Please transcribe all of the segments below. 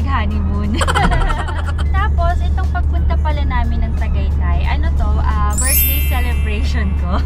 mag-honeymoon. Tapos, itong pagpunta pala namin ng Tagaytay, ano to, birthday celebration ko.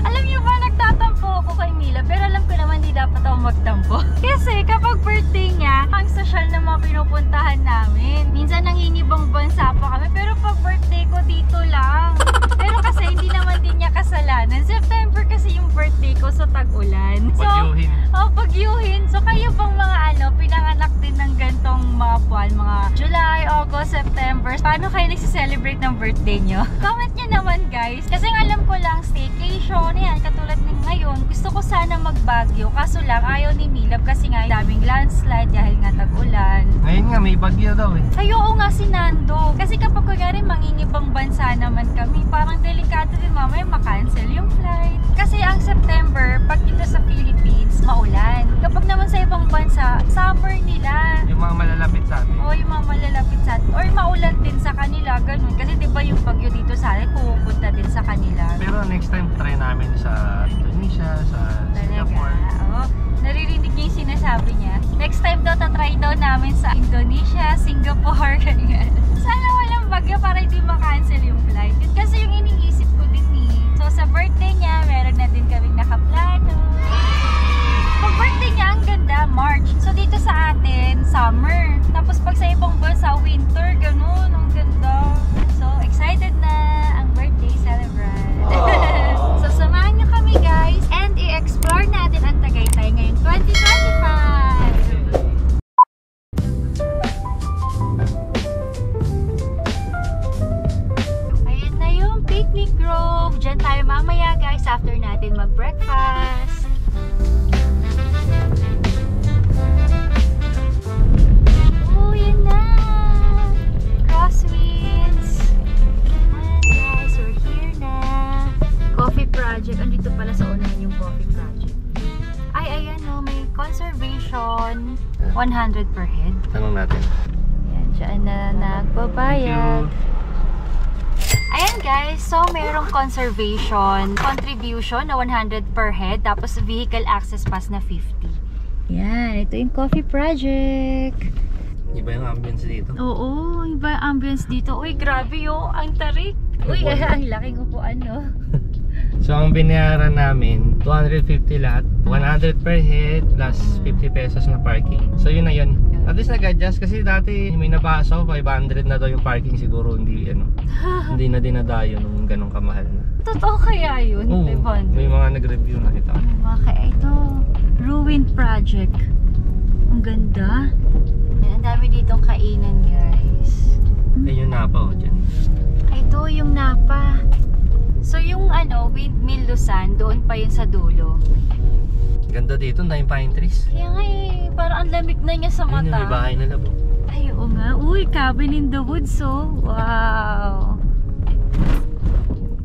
Alam niyo ba, nagtatampo ako kay Mila, pero alam ko naman di dapat ako magtampo. Kasi kapag birthday niya, ang social na mga pinupuntahan namin. Minsan nangingibang bansa pa kami, pero pag birthday ko dito lang. Pero kasi hindi naman din niya kasalanan. September kasi yung birthday ko sa tag-ulan. So, Pagyuhin. pagyuhin. So, kayo bang mga pinanganak din ng gantong mga buwan, mga July, August, September, paano kayo nagsiselebrate ng birthday nyo? Comment nyo naman guys. Kasi alam ko lang, staycation, yan, katulad ng ngayon, gusto ko sana magbagyo. Kaso lang, ayaw ni Milab kasi nga daming landslide dahil nga tag-ulan. Ngayon nga, may bagyo daw eh. Ay, oo nga si Nando. Kasi kapag kunyari mangingibang bansa naman kami, parang delikado din mamaya makancel yung flight. Kasi ang September, pag dito sa Philippines, maulan. Kapag naman sa ibang bansa, summer nila. Yung mga malalapit sa atin. O yung mga malalapit sa atin. Or maulan din sa kanila, ganun. Kasi diba yung bagyo dito sa atin, pupunta din sa kanila. Pero next time, try namin sa Indonesia, sa Singapore. Oo. Naririnig niya yung sinasabi niya. Next time daw, tatry daw namin sa Indonesia, Singapore, ganyan. Sana walang bagyo para hindi makancel yung flight. Yun kasi yung iniisip ko din eh. So sa birthday niya, meron na din kaming nakaplano. Pag birthday niya, ang ganda, March. So dito sa atin, summer. Tapos pag sa ibang bansa, winter, ganun. Ang ganda. So excited na ang birthday celebrant. So samahan niyo kami guys and i-explore natin ang Tagaytay ngayong 2025. Ayan na yung picnic grove. Diyan tayo mamaya guys after natin mag-breakfast. Oh, yan na! Crosswinds! And guys, we're here na. Coffee project. Andito pala sa unahan yung coffee project. Ay, ayan o. May conservation. 100 per head. Tanong natin. Ayan, dyan na nagbabayad. Ayan guys, so merong conservation contribution na 100 per head. Tapos vehicle access pass na 50. Yan, ito yung coffee project. Iba yung ambience dito. Oo, iba yung ambience dito. Uy, grabe yo, ang tarik. Uy, ang laking upuan, no? So ang binayaran namin, 250 lahat. 100 per head plus 50 pesos na parking. So yun na yun. At least nag-adjust kasi dati may nabasa ko 500 na daw yung parking, siguro hindi hindi na dinadayo nung ganong kamahal na. Totoo kaya yun? Oo, 500. may mga nag-review na kita. Kaya ito, ruined project. Ang ganda. Ang dami ditong kainan guys. Ayun yung Napa o dyan. Ito yung Napa. So yung windmill Luzon, doon pa yun sa dulo. Ganda dito, na yung pine trees. Kaya nga eh, parang ang lamig na niya sa Ayun, mata. may bahay na labo. Ay, oo nga. Uy, cabin in the woods oh. Wow.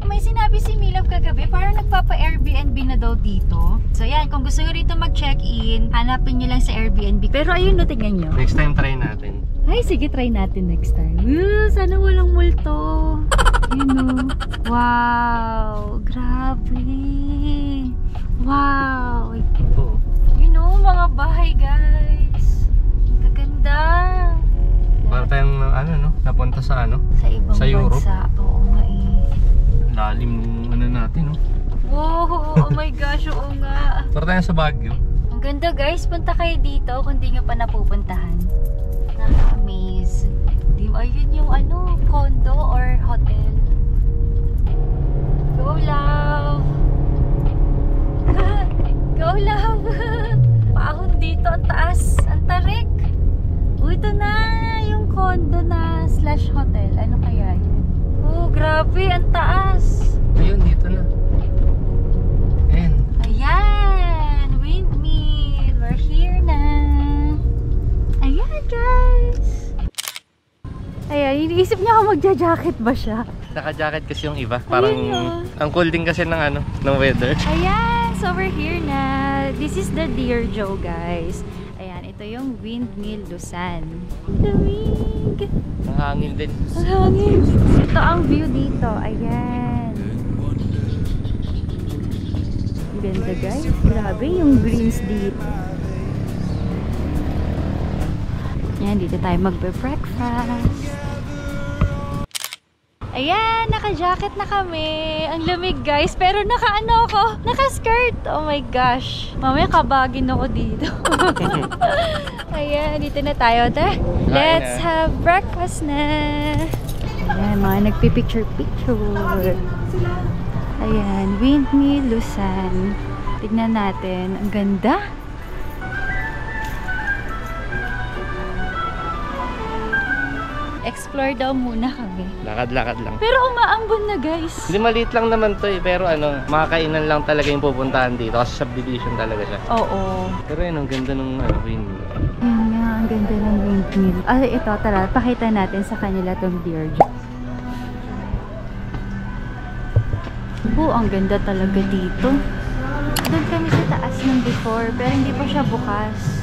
May sinabi si Milab kagabi, parang nagpapa-Airbnb na daw dito. So yan, kung gusto nyo rito mag-check-in, hanapin nyo lang sa Airbnb. Pero ayun, no, tingnan nyo. Next time try natin. Ay, sige, try natin next time. Sana walang multo. Yun o. Wow. Grabe. Wow. Oo. Yun o, mga bahay guys. Ang gaganda. Para tayong napunta sa Sa ibang sa Europe. bansa. Oo nga eh. Lalim natin, no? Wow, oh my gosh, oo nga. Para tayong sa Baguio. Ang ganda guys, punta kayo dito kung di nyo pa napupuntahan. Nakaka-amaze. Ayun yung condo or hotel. Go love! Go love! Paahon dito, ang taas, ang tarik. Ito na yung condo na / hotel. Ano kaya yan? Oh, grabe, ang taas. Ayun, dito na. Ayan. Ayan, windmill. We're here na. Ayan, guys. Ayan, iniisip niya ako magja-jacket ba siya? Naka-jacket kasi yung iba. Parang Ayun, ang cool din kasi ng ng weather. Ayan, so we're here na. This is the Dear Joe, guys. Ayan, ito yung windmill Luzon. Lamig. Ang hangin din. Ang hangin. Ito ang view dito. Ayan. Ganda guys. Grabe yung greens dito. Yan, dito tayo magbe-breakfast. Ayan, naka-jacket na kami. Ang lamig guys, pero naka-ano ako, naka-skirt. Oh my gosh. Mamaya kabagin ako dito. Ayan, dito na tayo. Let's have breakfast na. Ayan, mga nagpipicture-picture. Ayan, Windmill, Luzon. Tignan natin. Ang ganda. Explore daw muna kami. Lakad-lakad lang. Pero umaambon na guys. Hindi, maliit lang naman to eh. Pero ano, makakainan lang talaga yung pupuntahan dito. Kasi subdivision talaga siya. Oo. Pero yun, ang ganda ng windmill. Yun nga, ang ganda ng windmill. Ah, ito, tara, pakita natin sa kanila tong deer. Ang ganda talaga dito. Doon kami sa taas ng before, pero hindi pa siya bukas.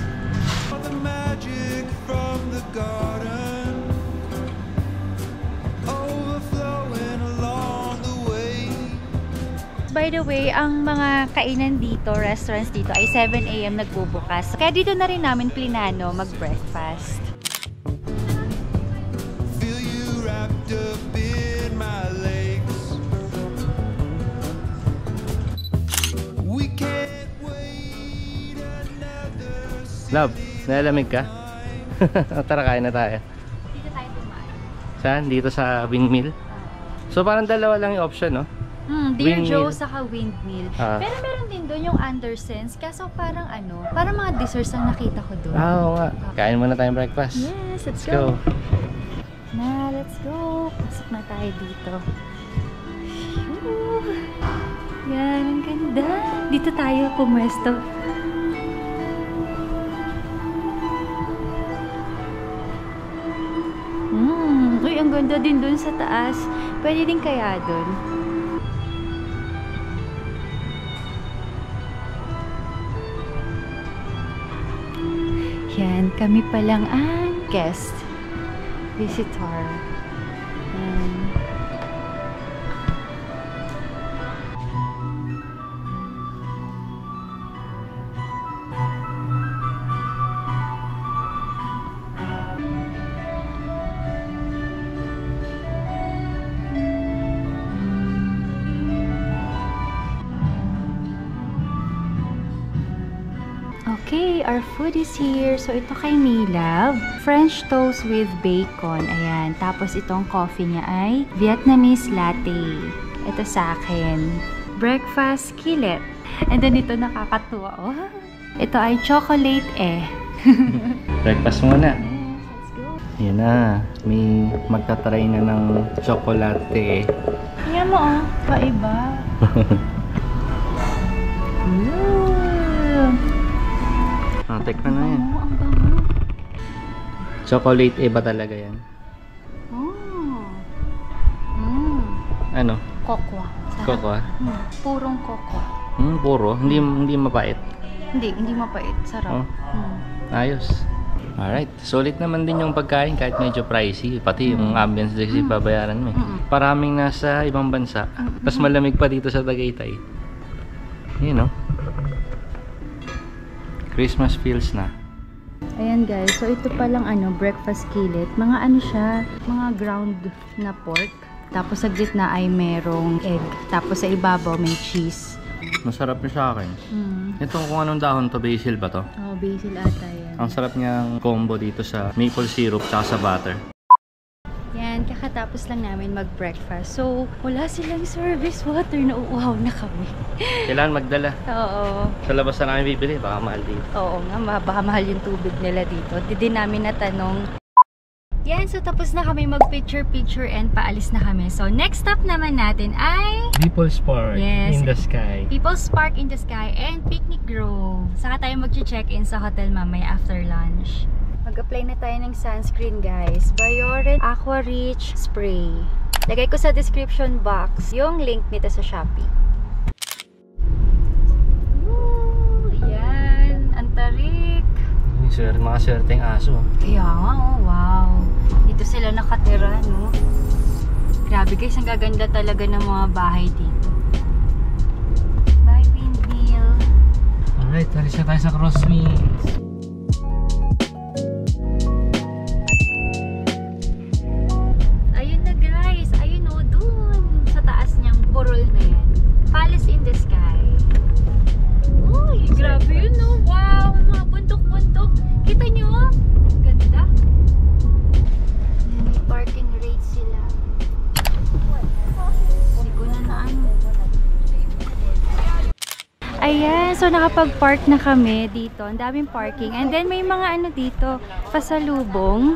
By the way, ang mga kainan dito, restaurants dito ay 7 AM nagbubukas. Kaya dito na rin namin plinano mag-breakfast. Love, nalamig ka? Tara, kain na tayo. Dito tayo dumaan. Saan? Dito sa windmill? So parang dalawa lang yung option, no? Dear Windmill. Joe saka windmill. Pero meron din doon yung Andersons. Kaso parang ano, parang mga desserts ang nakita ko doon. Oo nga. Kain muna tayong breakfast. Yes, let's go. Na, let's go. Pasok na tayo dito. Whew. Yan, ang ganda. Dito tayo pumwesto. Uy, ang ganda din doon sa taas. Pwede din kaya doon. Yan, kami pa lang ang guest. Visitor. Okay, our food is here. So, ito kay Milab. French toast with bacon. Ayan. Tapos, itong coffee niya ay Vietnamese latte. Ito sa akin. Breakfast skillet. And then, ito nakakatuwa. Oh. Ito ay chocolate Breakfast muna. Yes, let's go. Yan na. May magtatry na ng chocolate. Tingnan mo, oh. Paiba. Tikman na yan. Ang bango. Chocolate ba talaga yan? Ano? Kokwa. Kokwa? Purong kokwa. Puro? Hindi mapait? Hindi mapait. Sarap. Ayos. Alright. Sulit naman din yung pagkain kahit medyo pricey. Pati yung ambience kasi babayaran mo. Paraming nasa ibang bansa. Tapos malamig pa dito sa Tagaytay. You know? Christmas feels na. Ayan guys, so ito palang breakfast skillet. Mga ano siya, mga ground na pork. Tapos sa gitna ay merong egg. Tapos sa ibabaw may cheese. Masarap na sa akin. Ito kung anong dahon to, basil ba to? Oh, basil ata yan. Ang sarap niyang combo dito sa maple syrup tsaka sa butter. Yan, kakatapos lang namin mag-breakfast. So, wala silang service water. Nauuhaw na kami. Kailangan magdala. Oo. Sa labas na namin bibili, baka mahal dito. Oo nga, baka mahal yung tubig nila dito. Hindi namin natanong. Yan, so tapos na kami mag-picture-picture and paalis na kami. So, next stop naman natin ay People's Park Yes. in the Sky. People's Park in the Sky and Picnic Grove. Saka tayo mag-check-in sa hotel mamaya after lunch. Mag-apply na tayo ng sunscreen guys. Biorent Aqua Rich Spray. Lagay ko sa description box yung link nito sa Shopee. Woo! Yan! Ang tarik! Mga swerteng aso. Kaya nga, oh wow! Dito sila nakatira, no? Grabe guys, ang gaganda talaga ng mga bahay dito. Bye, windmill! Alright, alis na tayo sa Crosswinds. nakapag-park na kami dito. Ang daming parking. And then may mga ano dito, pasalubong.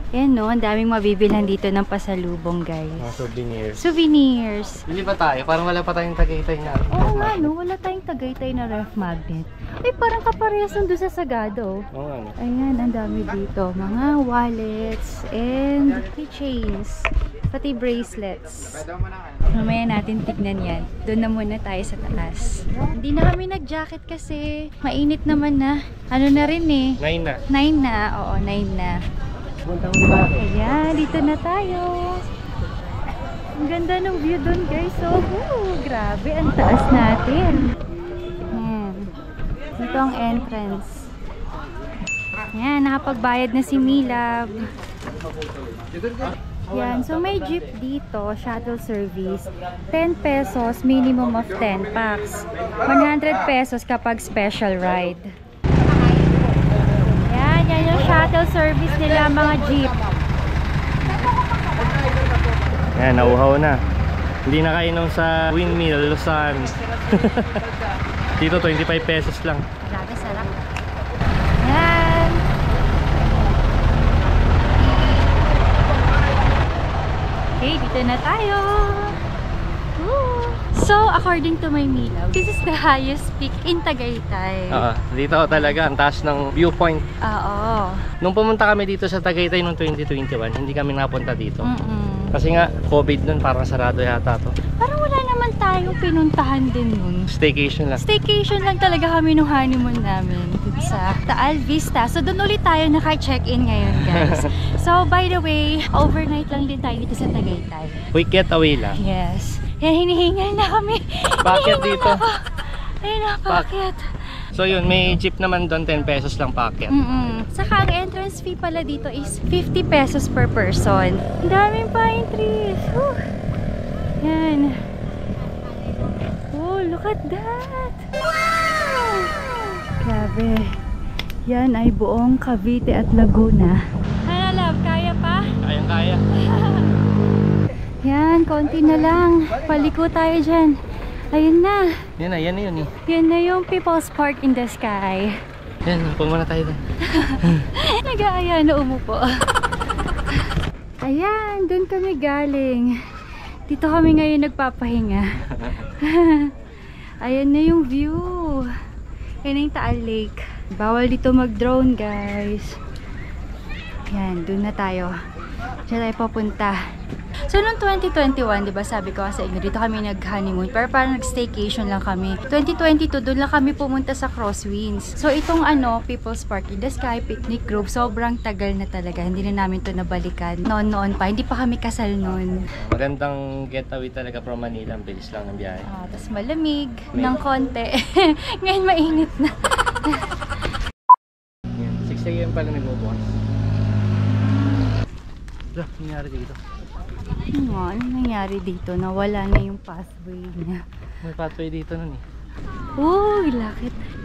Ayan no, ang daming mabibilhan dito ng pasalubong, guys. Mga souvenirs. Souvenirs. Bili ba tayo? Parang wala pa tayong Tagaytay na. Oo nga no, wala tayong Tagaytay na ref magnet. Ay, parang kaparehas nung doon sa Sagado. Oo nga. Ayan, ang dami dito. Mga wallets and keychains. Pati bracelets. Mamaya natin tignan yan. Doon na muna tayo sa taas. Hindi na kami nag-jacket kasi mainit naman na. Ano na rin eh. 9 na. 9 na. Oo, 9 na. Puntang ba? Ayan, dito na tayo. Ang ganda ng view doon, guys. So, grabe, ang taas natin. Dito ang entrance. Ayan, nakapagbayad na si Milab. Yan, so may jeep dito, shuttle service. 10 pesos, minimum of 10 packs. 100 pesos kapag special ride. Yan yung shuttle service nila, mga jeep. Ayan, nauhaw na. Hindi na kainom sa Windmill, Luzon. Dito, 25 pesos lang. Grabe, sarap. Yan. Okay, dito na tayo. Woo! So, according to my Milab, this is the highest peak in Tagaytay. Dito talaga, ang taas ng viewpoint. Oo. Nung pumunta kami dito sa Tagaytay noong 2021, hindi kami napunta dito. Kasi nga, COVID nun, parang sarado yata to. Parang wala naman tayong pinuntahan din nun. Staycation lang. Staycation lang talaga kami nung honeymoon namin dun sa Taal Vista. So, doon ulit tayo naka-check-in ngayon, guys. So, by the way, overnight lang din tayo dito sa Tagaytay. Quick getaway lang. Yes. Yan, hinihingal na kami. Packet dito. Ayun na, packet. So yun, may jeep naman doon, 10 pesos lang packet. Saka ang entrance fee pala dito is 50 pesos per person. Ang daming pine trees. Whew. Yan. Oh, look at that. Wow! Grabe. Yan ay buong Cavite at Laguna. Ano, love? Kaya pa? Kayang-kaya. Yan, konti na lang. Paliko tayo dyan. Ayun na. Yan na, yan na yun eh. Yan na yung People's Park in the Sky. Yan, pumuna tayo doon. Nag-aaya na umupo. Ayan, doon kami galing. Dito kami ngayon nagpapahinga. Ayan na yung view. Yan yung Taal Lake. Bawal dito mag-drone, guys. Yan, doon na tayo. Diyan tayo papunta. So, noong 2021, diba, sabi ko sa inyo, dito kami nag-honeymoon. Pero parang nag-staycation lang kami. 2022, doon lang kami pumunta sa Crosswinds. So, itong People's Park in the Sky, Picnic Grove, sobrang tagal na talaga. Hindi na namin to nabalikan. Noon pa, hindi pa kami kasal noon. Magandang getaway talaga from Manila. Ang bilis lang ng biyahe. Tapos malamig ng konti. Ngayon mainit na. 6 AM pala nagbubukas. Ano nangyari dito? Ano nangyari dito? Nawala na yung pathway niya. May pathway dito nun eh. Oh,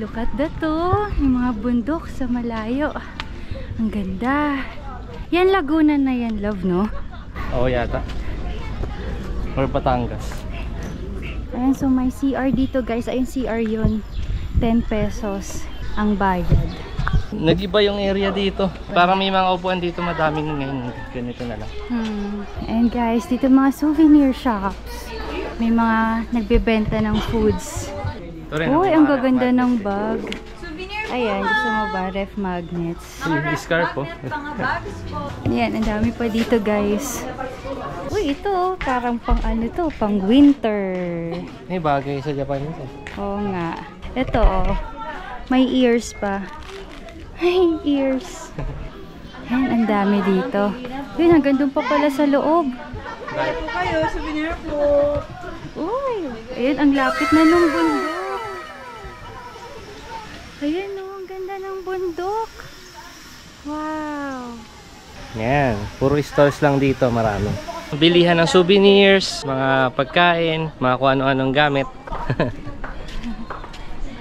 look at that to. Yung mga bundok sa malayo. Ang ganda. Yan Laguna na yan, love, no? Oo yata. Or Batangas. Ayan, so may CR dito, guys. Ayun, CR yun. 10 pesos ang bayad. Nag-iba yung area dito. Parang may mga upuan dito, madaming ngayon. Ganito na lang. And guys, dito mga souvenir shops. May mga nagbebenta ng foods. Uy, ang gaganda ng bag. Ayan, gusto mo ba? Ref magnets. Yung scarf po. Yan, ang dami pa dito, guys. Uy, ito parang pang ano to, pang winter. May bagay sa Japan ito. Oo nga. Ito, may ears pa. Ay, ears. Yan, ang dami dito. Yun, hanggang doon pa pala sa loob. Bye po kayo, souvenir po. Uy, ayun, ang lapit na nung bundok. Ayan, ang ganda ng bundok. Wow. Yan, puro stores lang dito, marami. Bilihan ng souvenirs, mga pagkain, mga kung ano-anong gamit.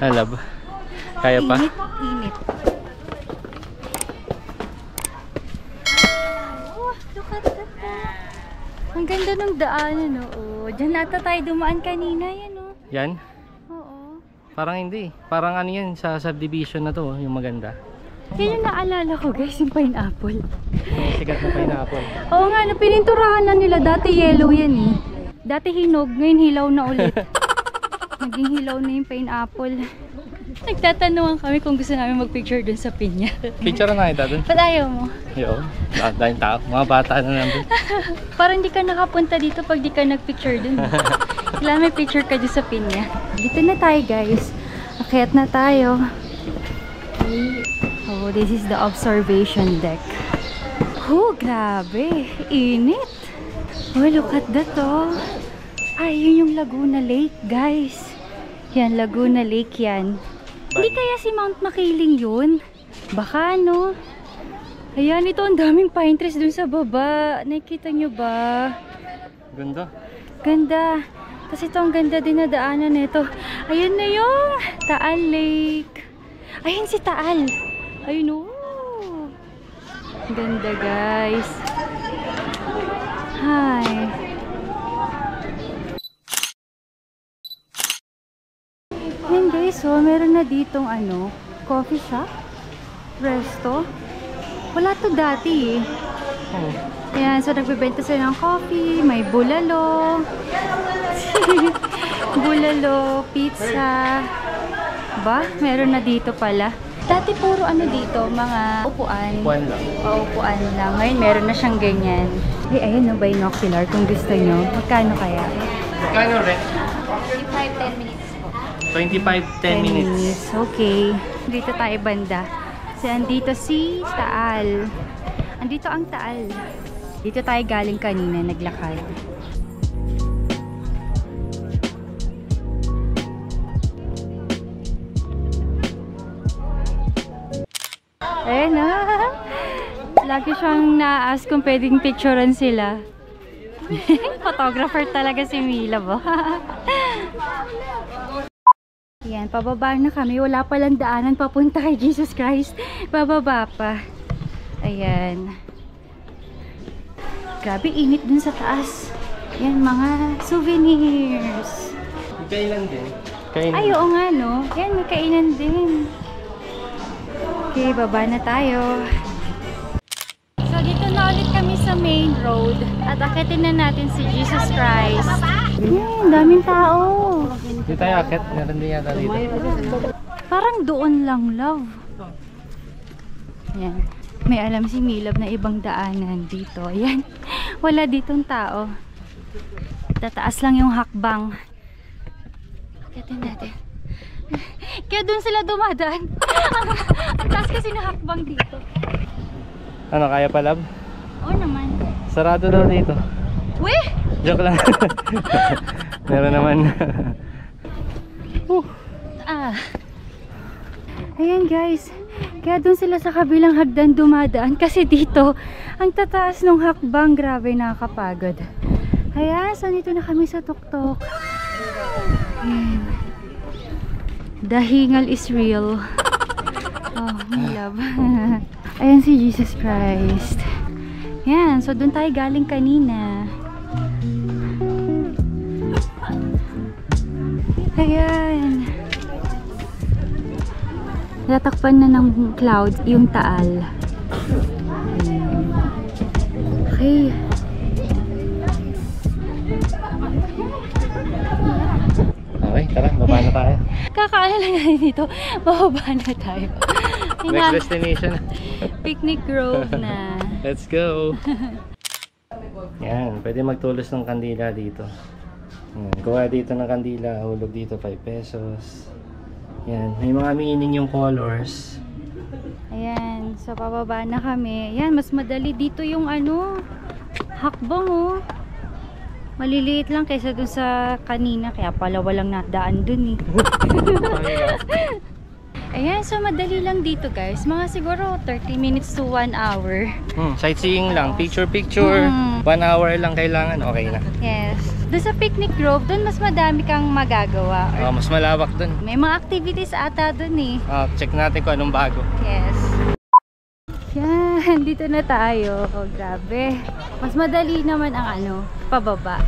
Halab. Kaya pa? Init. Ang ganda ng daanan, oo. Diyan nata tayo dumaan kanina, yan, oh. Yan? Oo. Parang hindi. Parang ano yan sa subdivision na to, yung maganda. Yan yung naalala ko guys, yung pineapple. Yung sikat na pineapple. Oo nga, pininturahan na nila. Dati yellow yan eh. Dati hinog, ngayon hilaw na ulit. Naging hilaw na yung pineapple. Nagtatanungan kami kung gusto namin magpicture dun sa pinya. Picture na kita dun. Ba't ayaw mo? Yo, dahil tao. Mga bata na nandun. Parang di ka nakapunta dito pag di ka nagpicture dun. Kailangan may picture ka dun sa pinya. Dito na tayo guys. Akyat na tayo. Oh, this is the observation deck. Oh, grabe. Init. Oh, look at that oh. Ay, yun yung Laguna Lake guys. Yan, Laguna Lake yan. Hindi kaya si Mount Makiling yun? Baka no? Ayan, ito ang daming pine trees dun sa baba. Nakikita nyo ba? Ganda. Ganda. Tapos ito ang ganda din na daanan nito. Ayun na yung Taal Lake. Ayun si Taal. Ayun oh. Ganda guys. Hi. Yan guys, so meron na ditong ano, coffee shop, resto. Wala to dati eh. Oh. Ayan, so nagbibenta sila ng coffee, may bulalo. Bulalo, pizza. Ba? Meron na dito pala. Dati puro ano dito, mga upuan. Upuan lang. Upuan lang. Ngayon meron na siyang ganyan. Ay, ayun no, binocular kung gusto nyo. Magkano kaya? Magkano rin? 25-10 minutes. 25-10 minutes. Okay. Dito tayo banda. So, andito si Taal. Andito ang Taal. Dito tayo galing kanina, naglakad. Ayun na. Lagi siyang na-ask kung pwedeng picturean sila. Photographer talaga si Mila ba? Yan, pababa na kami. Wala palang daanan papunta kay Jesus Christ. Bababa pa. Ayan. Grabe, init dun sa taas. Yan, mga souvenirs. Kailan din? Kainan. Ay, oo nga, no? Yan, may kainan din. Okay, baba na tayo. So, dito na ulit kami sa main road. At akitin na natin si Jesus Christ. Yan, daming tao. Dito tayo akit. Meron din yata dito. Parang doon lang, love. Yan. May alam si Milab na ibang daanan dito. Ayan. Wala ditong tao. Tataas lang yung hakbang. Akitin natin. Kaya doon sila dumadaan. Ang taas kasi na hakbang dito. Ano, kaya pa, love? Oo naman. Sarado daw dito. Weh! Joke lang. Meron naman. Ayan guys. Kaya doon sila sa kabilang hagdan dumadaan. Kasi dito, ang tataas ng hakbang. Grabe, nakakapagod. Ayan, so nito na kami sa tuktok. Ayan. The hingal is real. Oh, my love. Ayan si Jesus Christ. Yan, so doon tayo galing kanina. Ayan. Natakpan na ng clouds yung Taal. Ayan. Okay. Okay, tara, baba na tayo. Kakaano lang natin dito. Bababa na tayo. Next destination. Picnic grove na. Let's go. Yan, pwede magtulos ng kandila dito. Yan, kuha dito ng kandila, hulog dito 5 pesos. Yan, may mga meaning yung colors. Ayan, so pababa na kami. Ayan, mas madali dito yung ano, hakbang oh. Maliliit lang kaysa dun sa kanina, kaya pala walang nadaan dun eh. Ayan, so madali lang dito guys. Mga siguro 30 minutes to 1 hour. Sightseeing lang, picture-picture. 1 hour lang kailangan, okay na. Yes. Doon sa picnic grove, doon mas madami kang magagawa. Mas malawak dun. May mga activities ata doon eh. Check natin kung anong bago. Yes. Yan, dito na tayo. Oh, grabe. Mas madali naman ang ano, pababa.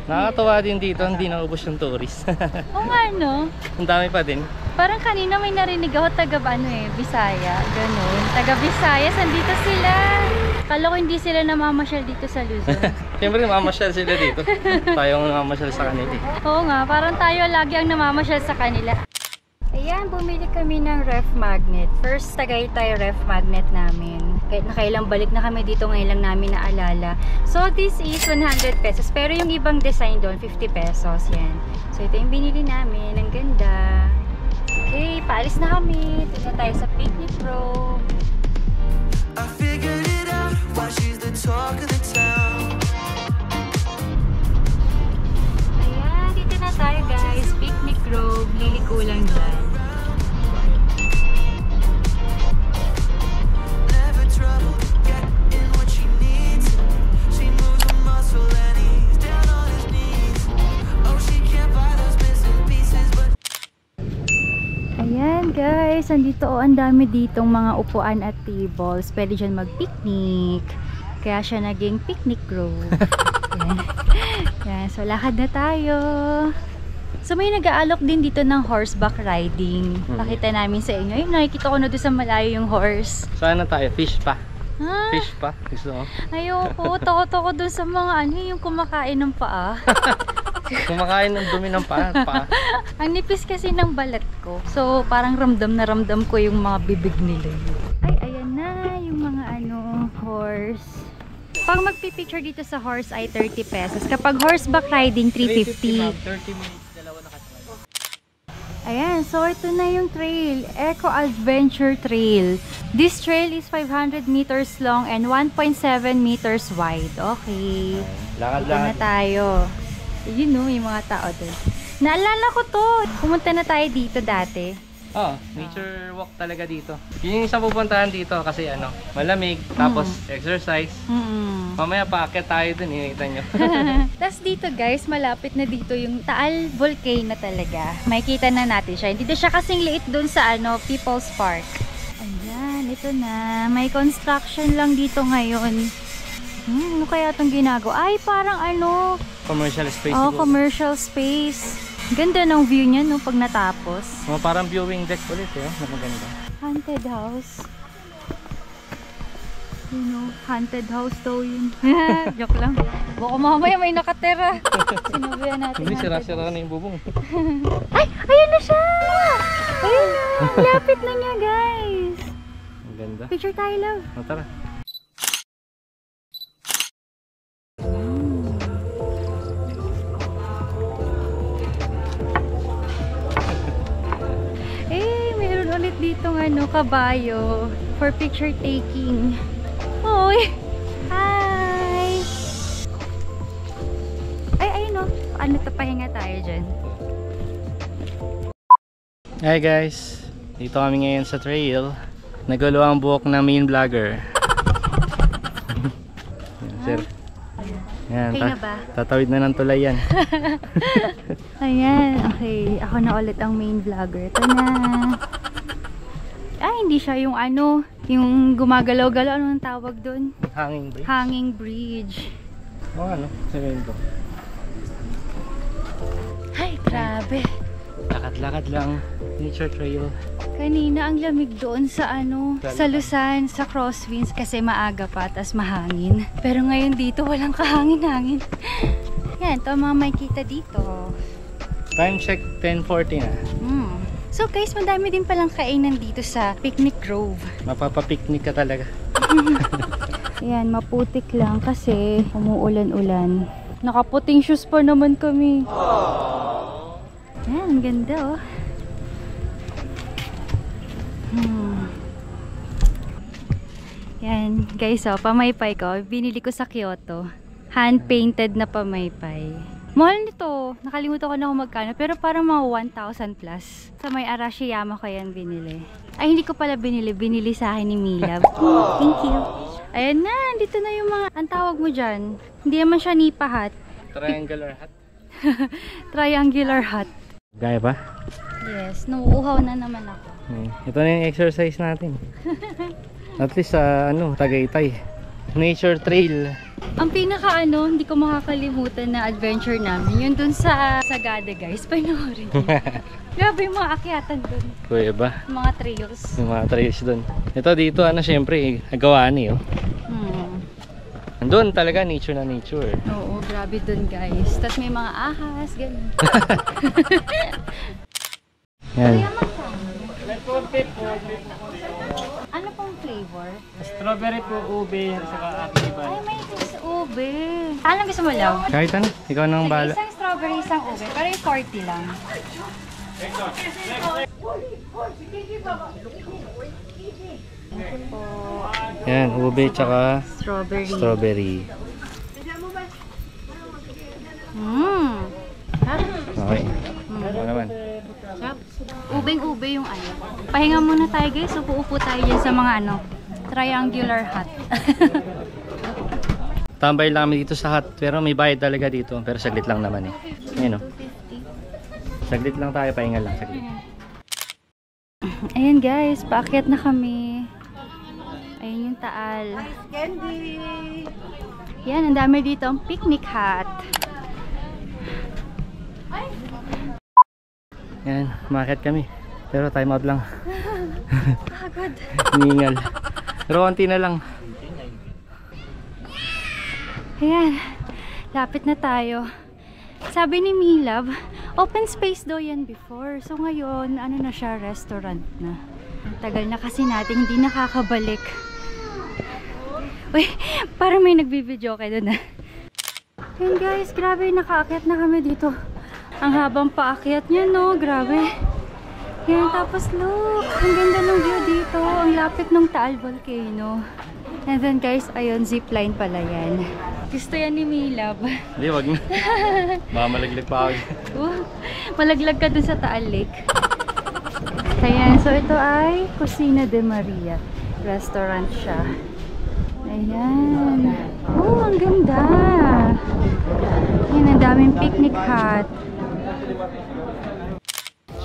Nakakatawa din dito, hindi naubos yung tourist. Oo nga, no? Ang dami pa din. Parang kanina may narinig ako Bisaya. Ganun. Taga Visayas, andito sila. Kala ko hindi sila namamasyal dito sa Luzon. Siyempre namamasyal sila dito. Tayo ang namamasyal sa kanila. Oo nga, parang tayo lagi ang namamasyal sa kanila. Ayan, bumili kami ng ref magnet. First Tagaytay ref magnet namin. Kahit nakailang balik na kami dito, ngayon lang namin naalala. So this is 100 pesos. Pero yung ibang design doon, 50 pesos. Yan. So ito yung binili namin. Ang ganda. Okay, paalis na kami. Ito na tayo sa Picnic Grove. I figured it out while she's the talk of the town. Ayan, dito na tayo guys. Picnic Grove. Liliko lang dyan. Never trouble getting what she needs. She moves a muscle and he's down on his knees. Oh, she can't buy those missing pieces, but Ayan guys, andito ang dami ditong mga upuan at tables. Pwede dyan mag-picnic. Kaya siya naging Picnic Grove. Yan. Yan. So lakad na tayo. So may nag-aalok din dito ng horseback riding. Pakita namin sa inyo. Ayun, nakikita ko na doon sa malayo yung horse. Saan na tayo? Fish pa. Ha? Fish pa. Gusto mo? Ayoko, takot-takot doon sa mga yung kumakain ng paa. Kumakain ng dumi ng paa. Ang nipis kasi ng balat ko. So parang ramdam na ramdam ko yung mga bibig nila. Ay, ayan na yung mga horse. Pag magpipicture dito sa horse ay 30 pesos. Kapag horseback riding, 350. 30 minutes, dalawa nakasakay. Ayan, so ito na yung trail. Eco Adventure Trail. This trail is 500 meters long and 1.7 meters wide. Okay. Dito na Lakad-lakad. tayo. Yun no, yung mga tao doon. Naalala ko to. Pumunta na tayo dito dati. Nature walk talaga dito. Yun yung isa pupuntahan dito kasi malamig, tapos exercise. Mamaya paakyat tayo dun, hinihita nyo. Tapos dito guys, malapit na dito yung Taal Volcano talaga. Makikita na natin siya. Hindi siya kasing liit dun sa People's Park. Ayan, ito na. May construction lang dito ngayon. Ano kaya itong ginagawa? Ay, parang Commercial space. oh, siguro. commercial space. Ganda ng view niya no pag natapos. Parang viewing deck ulit na maganda. Haunted house. You know, haunted house daw yun. Joke lang. Baka mamaya may nakatera. Sinabihan natin. Hindi, haunted sira-sira na yung bubong. Ay! Ayun na siya! Ayun na! Lapit na niya, guys! Ang ganda. Picture tayo, love. Tara. Eh, mayroon ulit ditong kabayo for picture taking. Hoy! Hi! Ay, ayun o. Ano to, pahinga tayo dyan. Hi guys, dito kami ngayon sa trail. Nagulo ang buhok ng main vlogger. Yan, sir. Yan, Okay na ba? tatawid na ng tulay yan. Ayan, okay. Ako na ulit ang main vlogger. Ito na. Ay, hindi siya yung yung gumagalaw-galaw. Anong tawag doon? Hanging bridge. Hanging bridge. Semento. Ay, grabe. Lakad-lakad lang. Nature trail. Kanina ang lamig doon sa sa Luzon, sa Crosswinds kasi maaga pa, tas mahangin. Pero ngayon dito walang kahangin-hangin. Yan, ito ang mga makikita dito. Time check 10:40 na. So guys, madami din palang kainan dito sa Picnic Grove. Mapapapiknik ka talaga. Yan, maputik lang kasi umuulan-ulan. Nakaputing shoes pa naman kami. Yan, ganda oh. Yan, guys pamaypay ko. Binili ko sa Kyoto. Hand-painted na pamaypay. Mahal nito. Nakalimutan ko na kung magkano. Pero parang mga 1,000 plus. Sa may Arashiyama ko yan binili. Ay, hindi ko pala binili. Binili sa akin ni Mila. Thank you. Ayan na. Dito na yung mga... Ang tawag mo dyan. Hindi naman siya nipa hat. Triangular hat. Triangular hat. Gaya ba? Yes. Nauuhaw na naman ako. Ito na yung exercise natin. At least sa Tagaytay. Nature trail. Ang pinaka hindi ko makakalimutan na adventure namin, yun dun sa Sagada guys. Panoorin. Grabe yung mga akyatan dun. Kuya ba? Mga trails. Yung mga trails dun. Ito dito, syempre, nagawaan eh. Andun talaga, nature na nature. Oo, grabe dun guys. Tapos may mga ahas, ganun. Yan. Ano pong flavor? Strawberry po, ube, saka apple Ay, may ube. Anong gusto mo, Law? Kahit ano, ikaw nang bala. Isang strawberry, isang ube. Pero yung 40 lang. Yan, ube tsaka Strawberry. strawberry. Okay. Ano naman? Ubeng-ube yung Pahinga muna tayo guys. Upo-upo tayo dyan sa mga triangular hut. Tambay lang kami dito sa hut, pero may bayad talaga dito. Pero saglit lang naman eh. Ayan o. Saglit lang tayo, pahinga lang. Saglit. Ayan guys, paakyat na kami. Ayan yung Taal. Yan, ang dami dito ang picnic hut. Yan, umakyat kami. Pero time out lang. Pagod. Hiningal. Pero konti na lang. Ayan, lapit na tayo. Sabi ni Milab, open space daw yan before. So ngayon, na siya, restaurant na. Ang tagal na kasi natin, hindi nakakabalik. Uy, parang may nagbibideo kayo doon. Ayan guys, grabe, nakaakyat na kami dito. Ang habang paakyat niya, no? Grabe. Yan, tapos look, ang ganda ng view dito. Ang lapit ng Taal Volcano. And then guys, ayun, zipline pala yan. Gusto yan ni Milab. Hindi, wag na. Baka malaglag pa ako. Malaglag ka dun sa Taal Lake. Ayan, so ito ay Cocina de Maria. Restaurant siya. Ayan. Oh, ang ganda. Yan, ang daming picnic hut.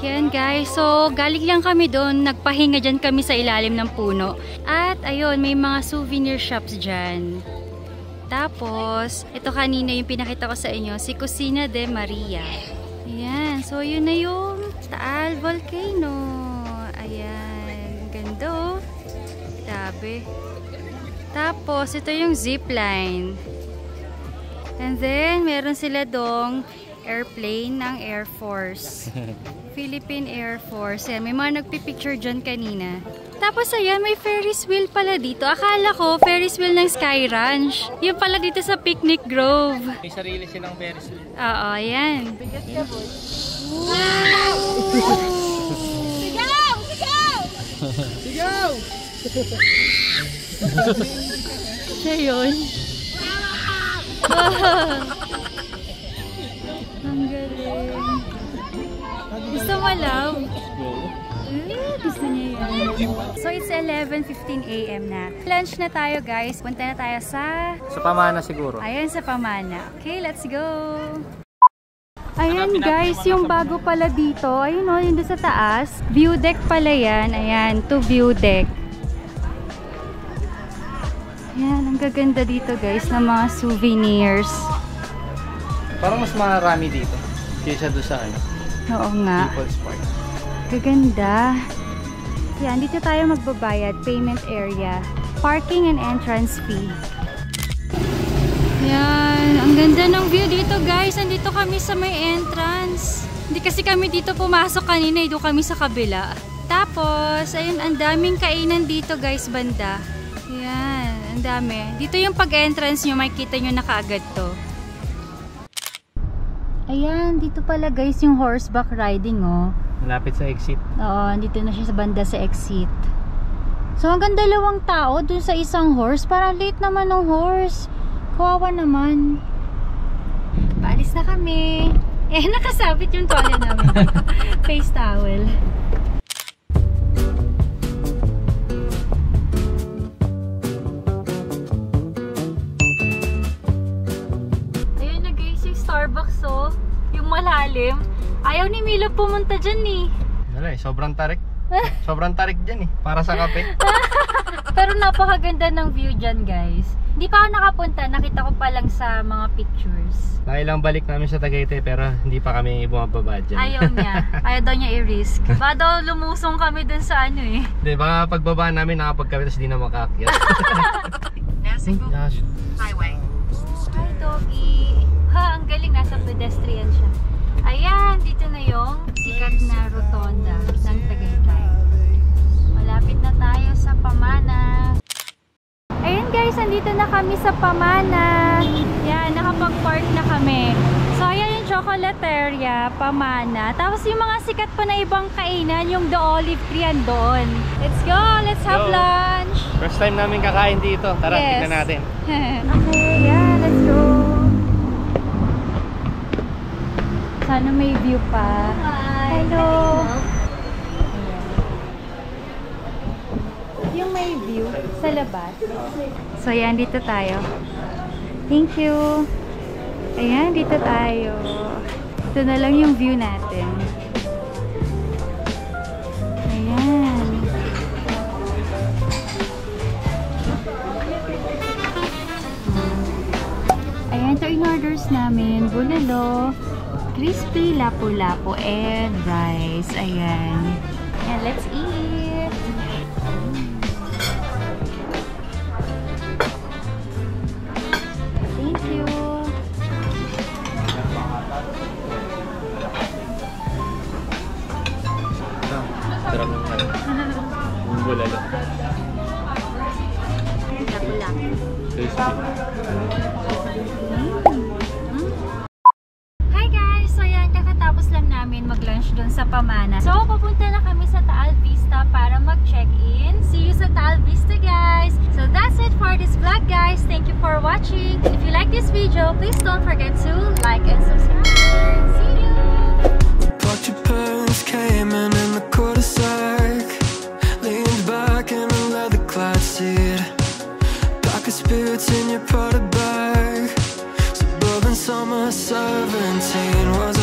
Yan guys, so galing lang kami doon, nagpahinga dyan kami sa ilalim ng puno. At ayun, may mga souvenir shops dyan. Tapos, ito kanina yung pinakita ko sa inyo, si Cocina de Maria. Ayan, so yun na yung Taal Volcano. Ayan, ganda oh. Grabe. Tapos, ito yung zipline. And then, meron sila dong airplane ng Air Force. Philippine Air Force. Ayan, may mga nagpipicture dyan kanina. Tapos ayan, may Ferris wheel pala dito. Akala ko Ferris wheel ng Sky Ranch. Yung pala dito sa Picnic Grove. May sarili silang Ferris wheel. Oo, ayan. Sigaw! Sigaw! Sigaw! Siya yun. Ang galing. Gusto mo, love? Gusto niya yun. So, it's 11:15 AM na. Lunch na tayo, guys. Punta na tayo sa... Sa Pamana siguro. Ayan, sa Pamana. Okay, let's go! Ayan, guys. Yung bago pala dito. Ayun o, yun doon sa taas. View deck pala yan. Ayan, to view deck. Ayan, ang gaganda dito, guys, ng mga souvenirs. Parang mas marami dito kaysa doon sa Oo nga. People's Park. Gaganda. Yan, dito tayo magbabayad. Payment area. Parking and entrance fee. Yan. Ang ganda ng view dito, guys. Andito kami sa may entrance. Hindi kasi kami dito pumasok kanina. Doon kami sa kabila. Tapos, ayun, ang daming kainan dito, guys, banda. Yan. Ang dami. Dito yung pag-entrance nyo, makikita nyo na kaagad to. Ayan, dito pala guys yung horseback riding oh. Malapit sa exit. Oo, dito na siya sa banda sa exit. So hanggang 2 tao dun sa isang horse. Parang late naman ng horse. Kawawa naman. Paalis na kami. Eh, nakasabit yung tuwalya namin. Face towel. Starbucks oh, yung malalim. Ayaw ni Milo pumunta dyan eh. Wala eh, sobrang tarik. Sobrang tarik dyan eh. Para sa kape. Pero napakaganda ng view dyan, guys. Hindi pa ako nakapunta, nakita ko pa lang sa mga pictures. Nakailang balik namin sa Tagaytay pero hindi pa kami bumababa dyan. Ayaw niya. Ayaw daw niya i-risk. Baka daw lumusong kami dun sa ano eh. Hindi, baka pagbaba namin nakapagkapit tapos di na makaakyat. Gosh. Hi, doggy. Ha, ang galing. Nasa pedestrian siya. Ayan, dito na yung sikat na rotonda ng Tagaytay. Malapit na tayo sa Pamana. Ayun guys, andito na kami sa Pamana. Yan, nakapag-park na kami. So, ayan yung Chocolateria, Pamana. Tapos yung mga sikat pa na ibang kainan, yung The Olive Tree doon. Let's go! Let's have lunch! First time namin kakain dito. Tara, Yes. tignan natin. Okay, yeah, let's go! Sana may view pa. Hello! Yung may view sa labas. So, ayan, dito tayo. Thank you. Ayan, dito tayo. Ito na lang yung view natin. Ayan. Ayan, ito in-orders namin. Bulalo, crispy lapu-lapu, and rice. Ayan. And let's eat! Thank you! Sarap ng ano. Bulalo. Lapu-lapu. Crispy. Hi guys! So yan, kakatapos lang namin mag-lunch doon sa Pamana. So, papunta na kami sa Taal Vista para mag-check-in. See you sa Taal Vista, guys! So, that's it for this vlog, guys. Thank you for watching. If you like this video, please don't forget to like and subscribe. See you! Parked your parents came in the cul-de-sac. Leaned back in a leather-clad seat. Pack of spirits in your Prada bag. Suburban summer 17 was